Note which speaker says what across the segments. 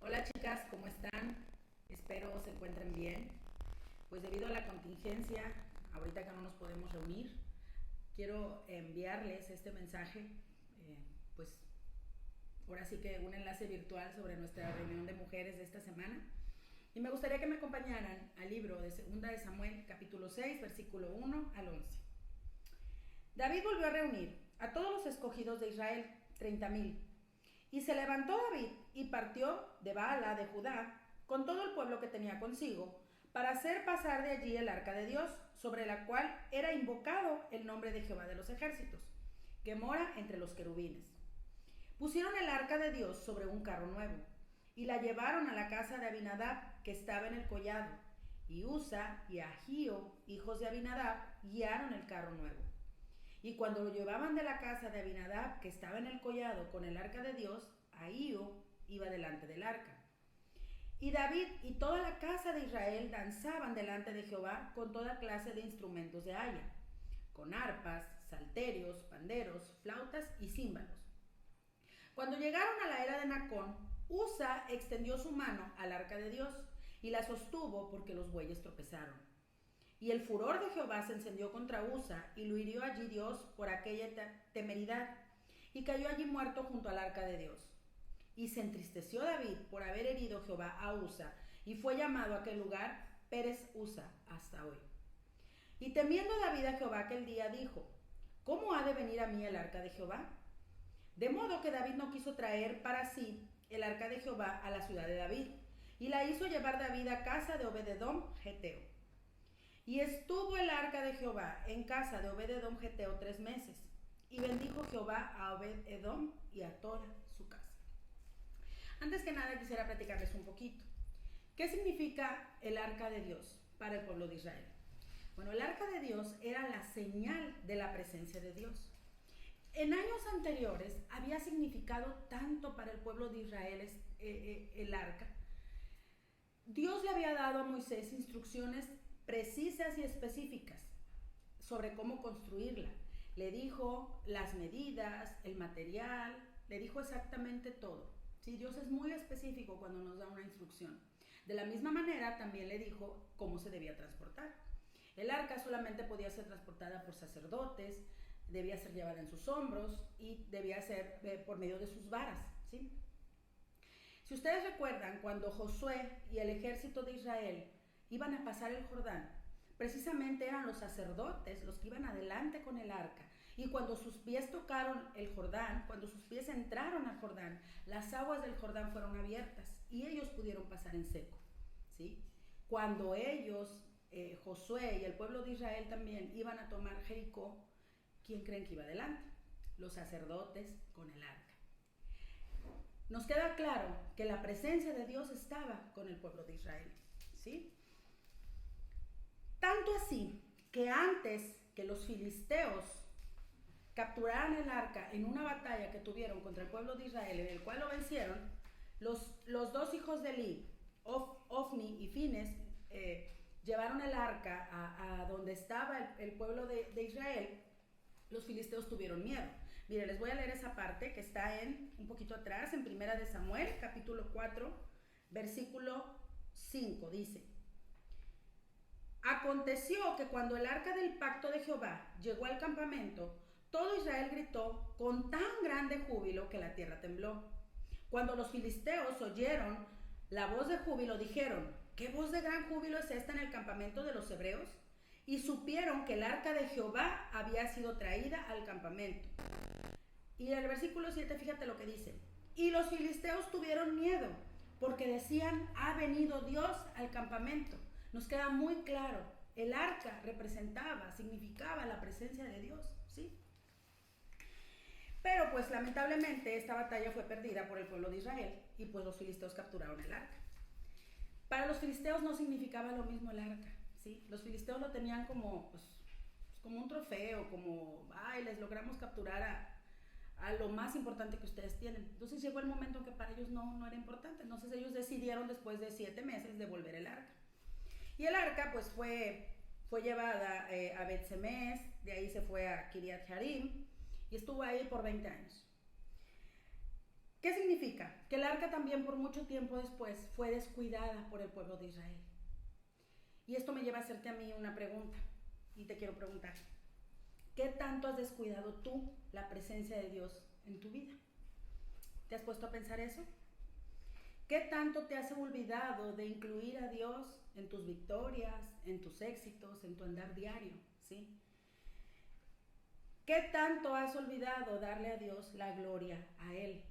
Speaker 1: Hola chicas, ¿cómo están? Espero se encuentren bien. Pues debido a la contingencia, ahorita que no nos podemos reunir, quiero enviarles este mensaje, pues ahora sí que un enlace virtual sobre nuestra reunión de mujeres de esta semana. Y me gustaría que me acompañaran al libro de Segunda de Samuel, capítulo 6, versículo 1 al 11. David volvió a reunir a todos los escogidos de Israel, 30,000. Y se levantó David y partió de Baala de Judá con todo el pueblo que tenía consigo para hacer pasar de allí el arca de Dios, sobre la cual era invocado el nombre de Jehová de los ejércitos, que mora entre los querubines. Pusieron el arca de Dios sobre un carro nuevo y la llevaron a la casa de Abinadab, que estaba en el collado, y Usa y Ahío, hijos de Abinadab, guiaron el carro nuevo. Y cuando lo llevaban de la casa de Abinadab, que estaba en el collado con el arca de Dios, Ahío iba delante del arca. Y David y toda la casa de Israel danzaban delante de Jehová con toda clase de instrumentos de haya, con arpas, salterios, panderos, flautas y címbalos. Cuando llegaron a la era de Nacón, Usa extendió su mano al arca de Dios y la sostuvo porque los bueyes tropezaron. Y el furor de Jehová se encendió contra Usa y lo hirió allí Dios por aquella temeridad, y cayó allí muerto junto al arca de Dios. Y se entristeció David por haber herido Jehová a Usa, y fue llamado a aquel lugar Pérez Usa hasta hoy. Y temiendo David a Jehová aquel día dijo: ¿cómo ha de venir a mí el arca de Jehová? De modo que David no quiso traer para sí el arca de Jehová a la ciudad de David, y la hizo llevar David a casa de Obed-edom geteo. Y estuvo el arca de Jehová en casa de Obed-edom geteo 3 meses, y bendijo Jehová a Obed-edom y a toda su casa. Antes que nada quisiera platicarles un poquito. ¿Qué significa el arca de Dios para el pueblo de Israel? Bueno, el arca de Dios era la señal de la presencia de Dios. En años anteriores había significado tanto para el pueblo de Israel el arca. Dios le había dado a Moisés instrucciones precisas y específicas sobre cómo construirla. Le dijo las medidas, el material, le dijo exactamente todo. ¿Sí? Dios es muy específico cuando nos da una instrucción. De la misma manera también le dijo cómo se debía transportar. El arca solamente podía ser transportada por sacerdotes, debía ser llevada en sus hombros y debía ser por medio de sus varas. ¿Sí? Si ustedes recuerdan, cuando Josué y el ejército de Israel iban a pasar el Jordán, precisamente eran los sacerdotes los que iban adelante con el arca. Y cuando sus pies tocaron el Jordán, cuando sus pies entraron al Jordán, las aguas del Jordán fueron abiertas y ellos pudieron pasar en seco. ¿Sí? Cuando ellos, Josué y el pueblo de Israel también iban a tomar Jericó, ¿quién creen que iba adelante? Los sacerdotes con el arca. Nos queda claro que la presencia de Dios estaba con el pueblo de Israel. ¿Sí? Tanto así que antes que los filisteos capturaran el arca en una batalla que tuvieron contra el pueblo de Israel, en el cual lo vencieron, los dos hijos de Eli, Ofni y Fines, llevaron el arca a donde estaba el pueblo de Israel. Los filisteos tuvieron miedo. Mire, les voy a leer esa parte que está un poquito atrás, en Primera de Samuel, capítulo 4, versículo 5, dice: aconteció que cuando el arca del pacto de Jehová llegó al campamento, todo Israel gritó con tan grande júbilo que la tierra tembló. Cuando los filisteos oyeron la voz de júbilo, dijeron: ¿qué voz de gran júbilo es esta en el campamento de los hebreos? Y supieron que el arca de Jehová había sido traída al campamento. Y en el versículo 7, fíjate lo que dice: y los filisteos tuvieron miedo, porque decían: ha venido Dios al campamento. Nos queda muy claro, el arca representaba, significaba la presencia de Dios, ¿sí? Pero pues lamentablemente esta batalla fue perdida por el pueblo de Israel y pues los filisteos capturaron el arca. Para los filisteos no significaba lo mismo el arca, ¿sí? Los filisteos lo tenían como, pues, como un trofeo, como, ay, les logramos capturar a lo más importante que ustedes tienen. Entonces llegó el momento en que para ellos no era importante. Entonces ellos decidieron después de 7 meses devolver el arca. Y el arca pues fue llevada a Bet-Semes, de ahí se fue a Kiriat Jearim y estuvo ahí por 20 años. ¿Qué significa? Que el arca también por mucho tiempo después fue descuidada por el pueblo de Israel. Y esto me lleva a hacerte a mí una pregunta, y te quiero preguntar, ¿qué tanto has descuidado tú la presencia de Dios en tu vida? ¿Te has puesto a pensar eso? ¿Qué tanto te has olvidado de incluir a Dios en tus victorias, en tus éxitos, en tu andar diario? ¿Sí? ¿Qué tanto has olvidado darle a Dios la gloria a Él?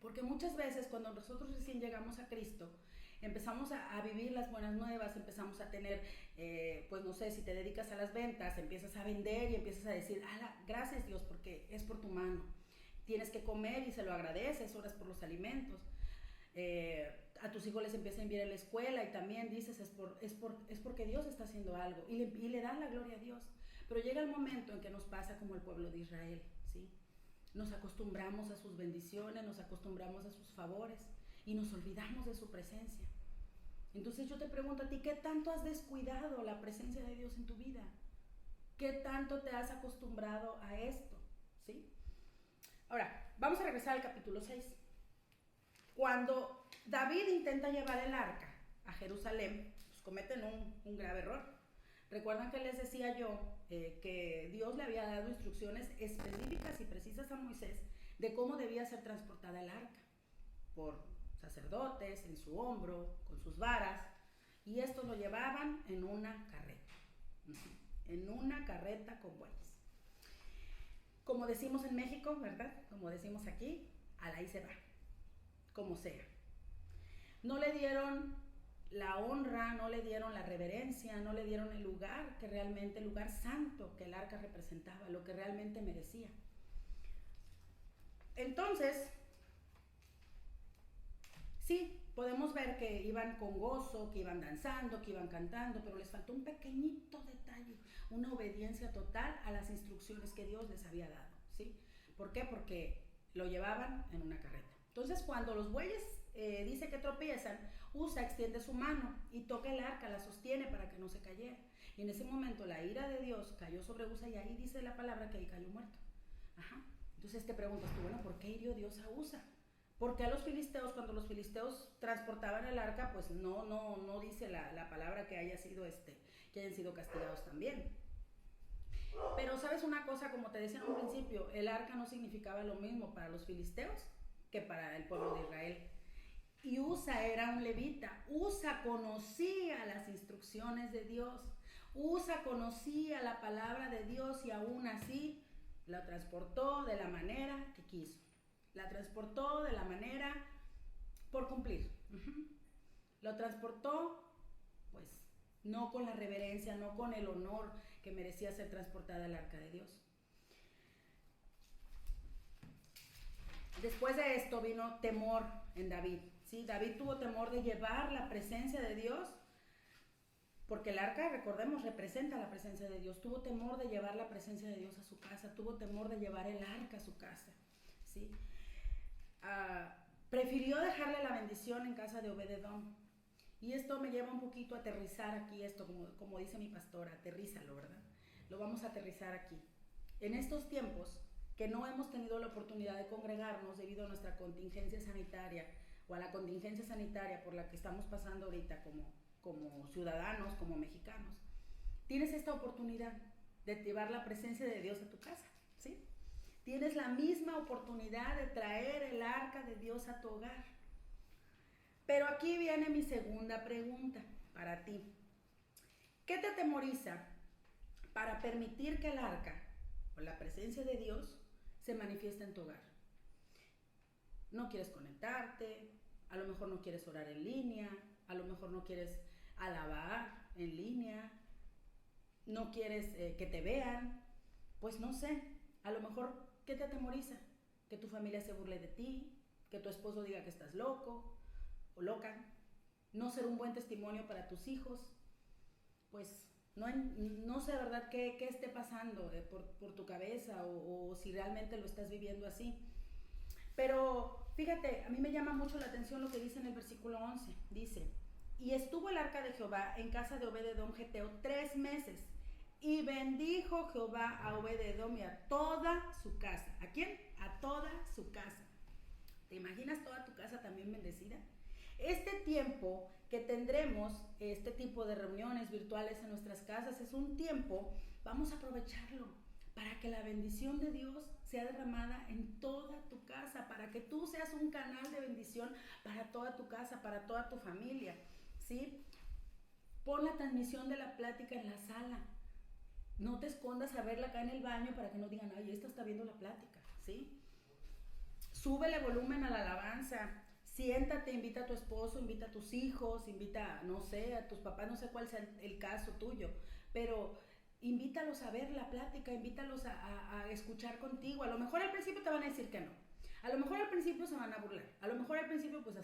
Speaker 1: Porque muchas veces cuando nosotros recién llegamos a Cristo, empezamos a vivir las buenas nuevas, empezamos a tener, pues no sé, si te dedicas a las ventas, empiezas a vender y empiezas a decir, gracias Dios porque es por tu mano. Tienes que comer y se lo agradeces, oras por los alimentos. A tus hijos les empieza a enviar a la escuela y también dices, es porque Dios está haciendo algo y le das la gloria a Dios. Pero llega el momento en que nos pasa como el pueblo de Israel, ¿sí? Nos acostumbramos a sus bendiciones, nos acostumbramos a sus favores y nos olvidamos de su presencia. Entonces yo te pregunto a ti, ¿qué tanto has descuidado la presencia de Dios en tu vida? ¿Qué tanto te has acostumbrado a esto? ¿Sí? Ahora, vamos a regresar al capítulo 6. Cuando David intenta llevar el arca a Jerusalén, pues cometen un grave error. Recuerdan que les decía yo que Dios le había dado instrucciones específicas y precisas a Moisés de cómo debía ser transportada el arca, por sacerdotes, en su hombro, con sus varas, y estos lo llevaban en una carreta, en una carreta con bueyes. Como decimos en México, ¿verdad? Como decimos aquí, al ahí se va, como sea. No le dieron la honra, no le dieron la reverencia, no le dieron el lugar que realmente, el lugar santo que el arca representaba, lo que realmente merecía. Entonces, sí, podemos ver que iban con gozo, que iban danzando, que iban cantando, pero les faltó un pequeñito detalle, una obediencia total a las instrucciones que Dios les había dado, ¿sí? ¿Por qué? Porque lo llevaban en una carreta. Entonces, cuando los bueyes dice que tropiezan, Usa extiende su mano y toca el arca, la sostiene para que no se cayera. Y en ese momento la ira de Dios cayó sobre Usa y ahí dice la palabra que ahí cayó muerto. Ajá. Entonces te preguntas tú, bueno, ¿por qué hirió Dios a Usa? Porque a los filisteos, cuando los filisteos transportaban el arca, pues no dice la palabra que haya sido que hayan sido castigados también. Pero sabes una cosa, como te decía en un principio, el arca no significaba lo mismo para los filisteos que para el pueblo de Israel. Y Usa era un levita. Usa conocía las instrucciones de Dios. Usa conocía la palabra de Dios y aún así la transportó de la manera que quiso. La transportó de la manera por cumplir. Lo transportó, pues, no con la reverencia, no con el honor que merecía ser transportada el arca de Dios. Después de esto vino temor en David. ¿Sí? David tuvo temor de llevar la presencia de Dios, porque el arca, recordemos, representa la presencia de Dios. Tuvo temor de llevar la presencia de Dios a su casa, tuvo temor de llevar el arca a su casa. ¿Sí? Prefirió dejarle la bendición en casa de Obed-Edom. Y esto me lleva un poquito a aterrizar aquí esto, como dice mi pastora, aterrízalo, ¿verdad? Lo vamos a aterrizar aquí. En estos tiempos que no hemos tenido la oportunidad de congregarnos debido a nuestra contingencia sanitaria o a la contingencia sanitaria por la que estamos pasando ahorita como ciudadanos, como mexicanos, tienes esta oportunidad de llevar la presencia de Dios a tu casa, ¿sí? Tienes la misma oportunidad de traer el arca de Dios a tu hogar. Pero aquí viene mi segunda pregunta para ti. ¿Qué te atemoriza para permitir que el arca o la presencia de Dios se manifieste en tu hogar? No quieres conectarte, a lo mejor no quieres orar en línea, a lo mejor no quieres alabar en línea, no quieres que te vean, pues no sé, a lo mejor, ¿qué te atemoriza? Que tu familia se burle de ti, que tu esposo diga que estás loco o loca, no ser un buen testimonio para tus hijos, pues no sé, ¿verdad?, qué esté pasando por tu cabeza o si realmente lo estás viviendo así. Pero fíjate, a mí me llama mucho la atención lo que dice en el versículo 11. Dice, y estuvo el arca de Jehová en casa de Obed-Edom Geteo 3 meses. Y bendijo Jehová a Obed-Edom y a toda su casa. ¿A quién? A toda su casa. imaginas toda tu casa también bendecida? Este tiempo que tendremos, este tipo de reuniones virtuales en nuestras casas, es un tiempo, vamos a aprovecharlo para que la bendición de Dios sea derramada en toda tu casa, para que tú seas un canal de bendición para toda tu casa, para toda tu familia, ¿sí? Pon la transmisión de la plática en la sala. No te escondas a verla acá en el baño para que no digan, ay, esta está viendo la plática, ¿sí? Súbele volumen a la alabanza. Siéntate, invita a tu esposo, invita a tus hijos, invita, no sé, a tus papás, no sé cuál sea el caso tuyo, pero invítalos a ver la plática, invítalos a escuchar contigo. A lo mejor al principio te van a decir que no. A lo mejor al principio se van a burlar. A lo mejor al principio pues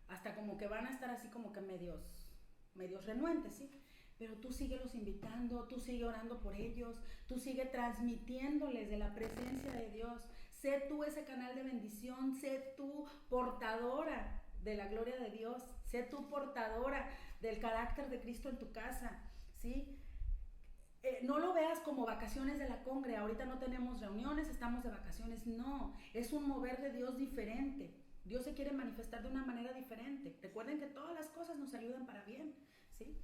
Speaker 1: hasta como que van a estar así como que medios renuentes, ¿sí? Pero tú síguelos invitando, tú sigue orando por ellos, tú sigue transmitiéndoles de la presencia de Dios. Sé tú ese canal de bendición, sé tú portadora de la gloria de Dios, sé tú portadora del carácter de Cristo en tu casa, ¿sí? No lo veas como vacaciones de la congre, ahorita no tenemos reuniones, estamos de vacaciones, no, es un mover de Dios diferente. Dios se quiere manifestar de una manera diferente. Recuerden que todas las cosas nos ayudan para bien, ¿sí?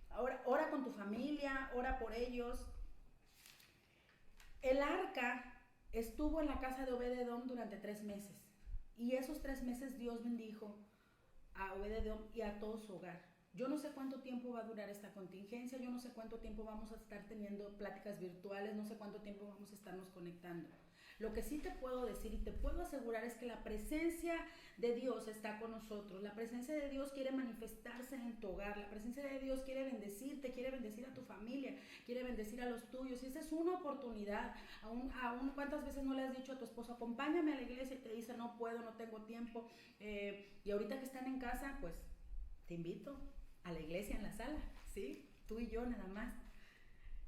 Speaker 1: Ahora, ora con tu familia, ora por ellos. El arca estuvo en la casa de Obed-Edom durante 3 meses. Y esos 3 meses Dios bendijo a Obed-Edom y a todo su hogar. Yo no sé cuánto tiempo va a durar esta contingencia, yo no sé cuánto tiempo vamos a estar teniendo pláticas virtuales, no sé cuánto tiempo vamos a estarnos conectando. Lo que sí te puedo decir y te puedo asegurar es que la presencia de Dios está con nosotros. La presencia de Dios quiere manifestarse en tu hogar. La presencia de Dios quiere bendecirte, quiere bendecir a tu familia, quiere bendecir a los tuyos. Y esa es una oportunidad. Aún ¿cuántas veces no le has dicho a tu esposo, acompáñame a la iglesia? Y te dice, no puedo, no tengo tiempo. Y ahorita que están en casa, pues te invito a la iglesia en la sala, ¿sí? Tú y yo nada más.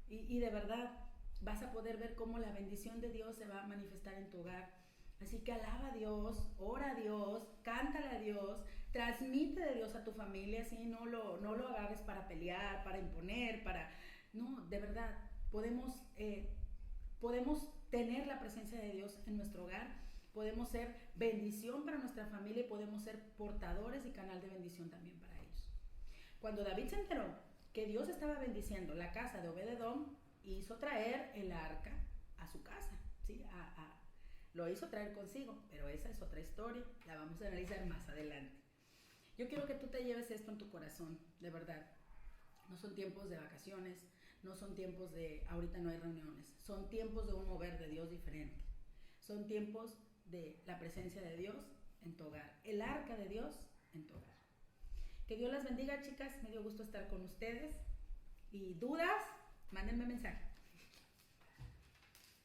Speaker 1: Y de verdad vas a poder ver cómo la bendición de Dios se va a manifestar en tu hogar. Así que alaba a Dios, ora a Dios, cántale a Dios, transmite de Dios a tu familia, ¿sí? No lo agarres para pelear, para imponer, No, de verdad, podemos tener la presencia de Dios en nuestro hogar, podemos ser bendición para nuestra familia y podemos ser portadores y canal de bendición también para ellos. Cuando David se enteró que Dios estaba bendiciendo la casa de Obed-Edom, hizo traer el arca a su casa, ¿sí? Lo hizo traer consigo, pero esa es otra historia, la vamos a analizar más adelante. Yo quiero que tú te lleves esto en tu corazón, de verdad. No son tiempos de vacaciones, no son tiempos de ahorita no hay reuniones, son tiempos de un mover de Dios diferente. Son tiempos de la presencia de Dios en tu hogar, el arca de Dios en tu hogar. Que Dios las bendiga, chicas, me dio gusto estar con ustedes. Y dudas, mándenme mensaje.